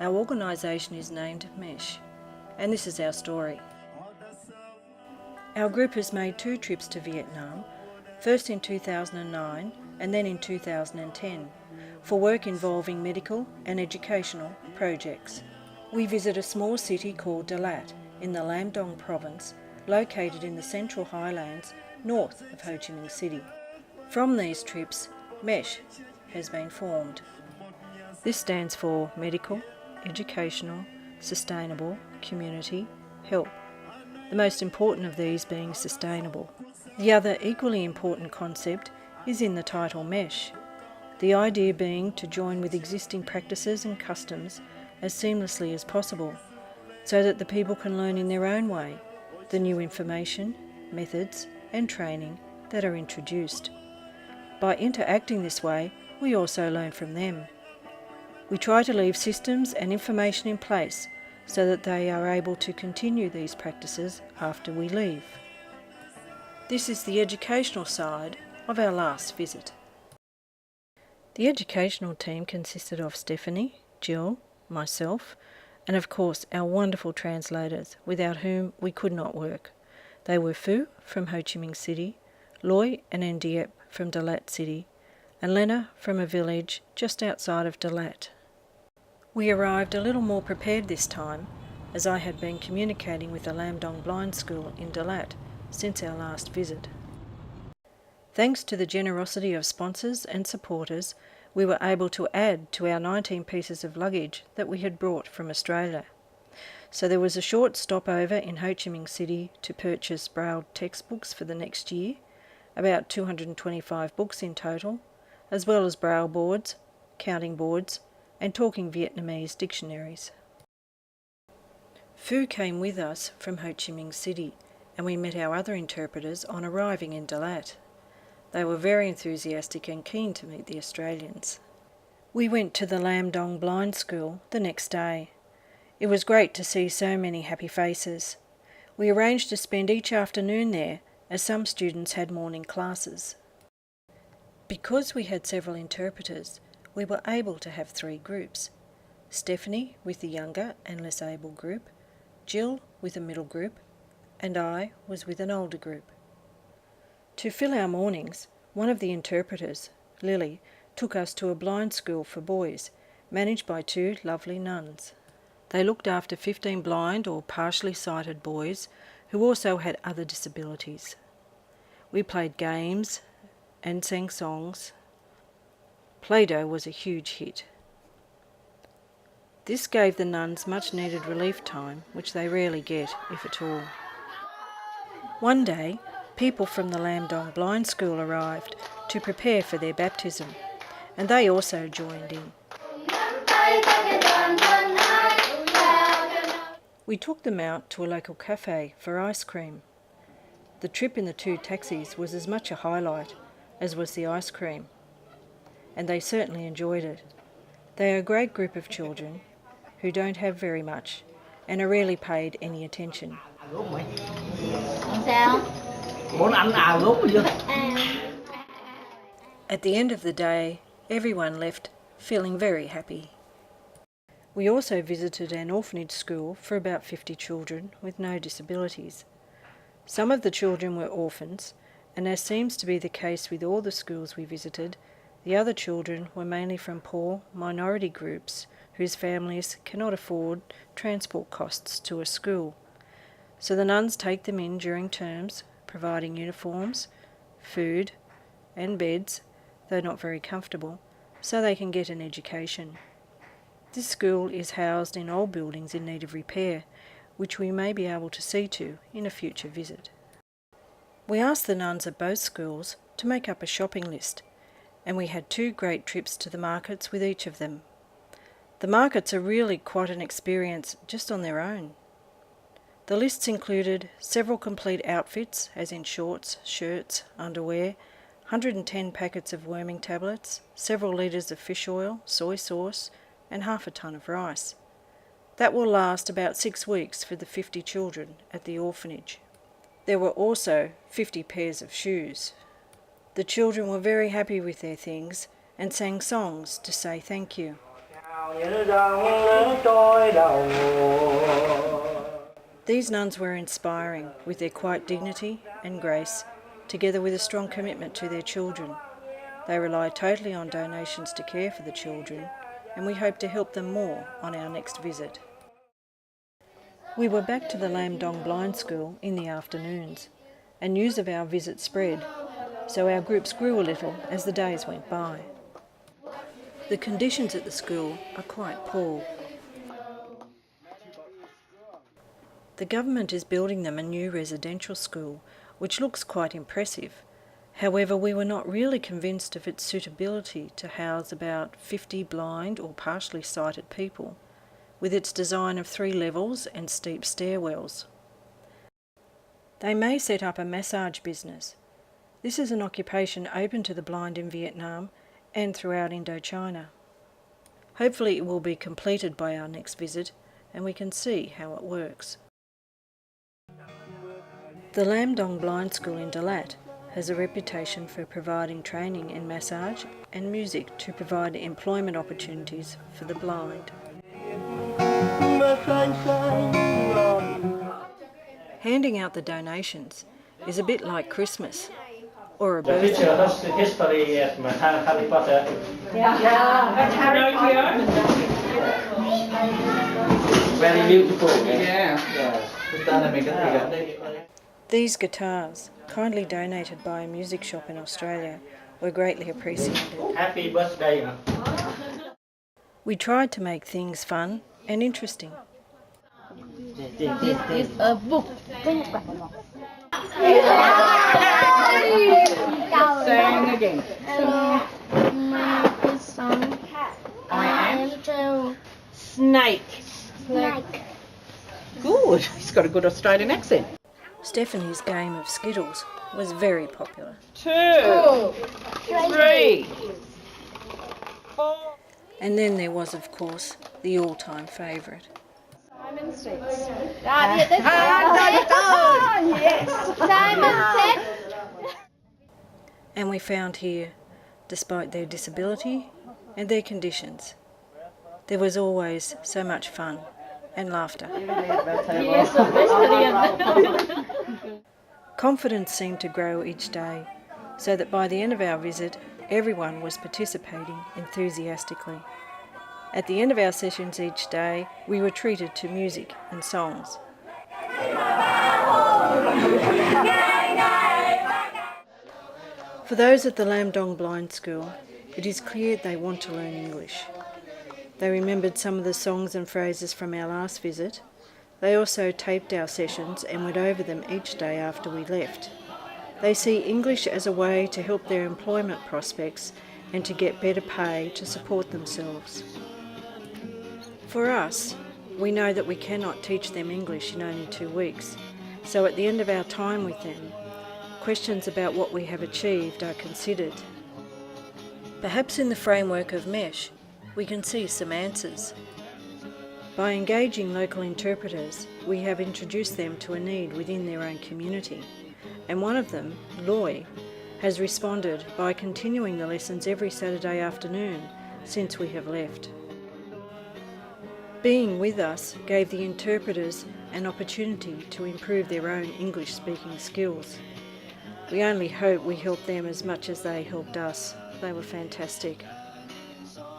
Our organisation is named MESH, and this is our story. Our group has made 2 trips to Vietnam, first in 2009 and then in 2010, for work involving medical and educational projects. We visit a small city called DaLat in the Lam Dong province, located in the Central Highlands north of Ho Chi Minh City. From these trips, MESH has been formed. This stands for Medical, Educational, Sustainable, Community, Help. The most important of these being sustainable. The other equally important concept is in the title MESH, the idea being to join with existing practices and customs as seamlessly as possible, so that the people can learn in their own way the new information, methods and training that are introduced. By interacting this way, we also learn from them. We try to leave systems and information in place so that they are able to continue these practices after we leave. This is the educational side of our last visit. The educational team consisted of Stephanie, Jill, myself, and of course our wonderful translators, without whom we could not work. They were Phu from Ho Chi Minh City, Loy and Ndiep from DaLat City, and Lena from a village just outside of DaLat. We arrived a little more prepared this time, as I had been communicating with the Lam Dong Blind School in DaLat since our last visit. Thanks to the generosity of sponsors and supporters, we were able to add to our 19 pieces of luggage that we had brought from Australia. So there was a short stopover in Ho Chi Minh City to purchase Braille textbooks for the next year, about 225 books in total, as well as Braille boards, counting boards, and talking Vietnamese dictionaries. Phu came with us from Ho Chi Minh City, and we met our other interpreters on arriving in DaLat. They were very enthusiastic and keen to meet the Australians. We went to the Lam Dong Blind School the next day. It was great to see so many happy faces. We arranged to spend each afternoon there, as some students had morning classes. Because we had several interpreters, we were able to have 3 groups. Stephanie with the younger and less able group, Jill with a middle group, and I was with an older group. To fill our mornings, one of the interpreters, Lily, took us to a blind school for boys, managed by 2 lovely nuns. They looked after 15 blind or partially sighted boys who also had other disabilities. We played games and sang songs. Play-Doh was a huge hit. This gave the nuns much needed relief time, which they rarely get, if at all. One day, people from the Lam Dong Blind School arrived to prepare for their baptism, and they also joined in. We took them out to a local cafe for ice cream. The trip in the 2 taxis was as much a highlight as was the ice cream, and they certainly enjoyed it. They are a great group of children who don't have very much and are rarely paid any attention. At the end of the day, everyone left feeling very happy. We also visited an orphanage school for about 50 children with no disabilities. Some of the children were orphans, and as seems to be the case with all the schools we visited, the other children were mainly from poor minority groups whose families cannot afford transport costs to a school. So the nuns take them in during terms, providing uniforms, food and beds, though not very comfortable, so they can get an education. This school is housed in old buildings in need of repair, which we may be able to see to in a future visit. We asked the nuns at both schools to make up a shopping list, and we had 2 great trips to the markets with each of them. The markets are really quite an experience just on their own. The lists included several complete outfits, as in shorts, shirts, underwear, 110 packets of worming tablets, several litres of fish oil, soy sauce, and half a ton of rice. That will last about 6 weeks for the 50 children at the orphanage. There were also 50 pairs of shoes. The children were very happy with their things and sang songs to say thank you. These nuns were inspiring with their quiet dignity and grace, together with a strong commitment to their children. They rely totally on donations to care for the children, and we hope to help them more on our next visit. We were back to the Lam Dong Blind School in the afternoons, and news of our visit spread, so our groups grew a little as the days went by. The conditions at the school are quite poor. The government is building them a new residential school, which looks quite impressive. However, we were not really convinced of its suitability to house about 50 blind or partially sighted people, with its design of 3 levels and steep stairwells. They may set up a massage business. This is an occupation open to the blind in Vietnam and throughout Indochina. Hopefully it will be completed by our next visit and we can see how it works. The Lam Dong Blind School in DaLat has a reputation for providing training in massage and music to provide employment opportunities for the blind. Handing out the donations is a bit like Christmas or a birthday. History of Harry Potter. That's Harry Potter. Very beautiful. Yeah. These guitars, kindly donated by a music shop in Australia, were greatly appreciated. Happy birthday. We tried to make things fun and interesting. This is a book. Saying again. My song. I am Snake. good. He's got a good Australian accent. Stephanie's game of Skittles was very popular. 2, 3, 4. And then there was, of course, the all-time favourite. Simon Says. Simon Says. And we found here, despite their disability and their conditions, there was always so much fun and laughter. Confidence seemed to grow each day, so that by the end of our visit, everyone was participating enthusiastically. At the end of our sessions each day, we were treated to music and songs. For those at the Lam Dong Blind School, it is clear they want to learn English. They remembered some of the songs and phrases from our last visit. They also taped our sessions and went over them each day after we left. They see English as a way to help their employment prospects and to get better pay to support themselves. For us, we know that we cannot teach them English in only 2 weeks, so at the end of our time with them, questions about what we have achieved are considered. Perhaps in the framework of MESH, we can see some answers. By engaging local interpreters, we have introduced them to a need within their own community, and one of them, Loy, has responded by continuing the lessons every Saturday afternoon since we have left. Being with us gave the interpreters an opportunity to improve their own English-speaking skills. We only hope we helped them as much as they helped us. They were fantastic.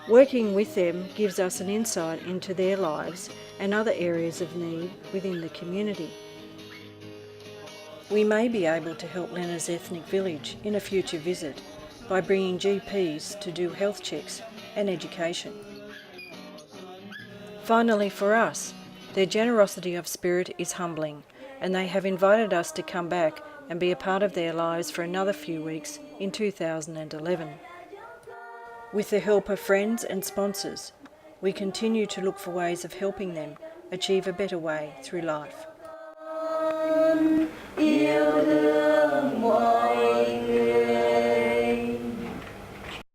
Working with them gives us an insight into their lives and other areas of need within the community. We may be able to help Lena's ethnic village in a future visit by bringing GPs to do health checks and education. Finally, for us, their generosity of spirit is humbling, and they have invited us to come back and be a part of their lives for another few weeks in 2011. With the help of friends and sponsors, we continue to look for ways of helping them achieve a better way through life.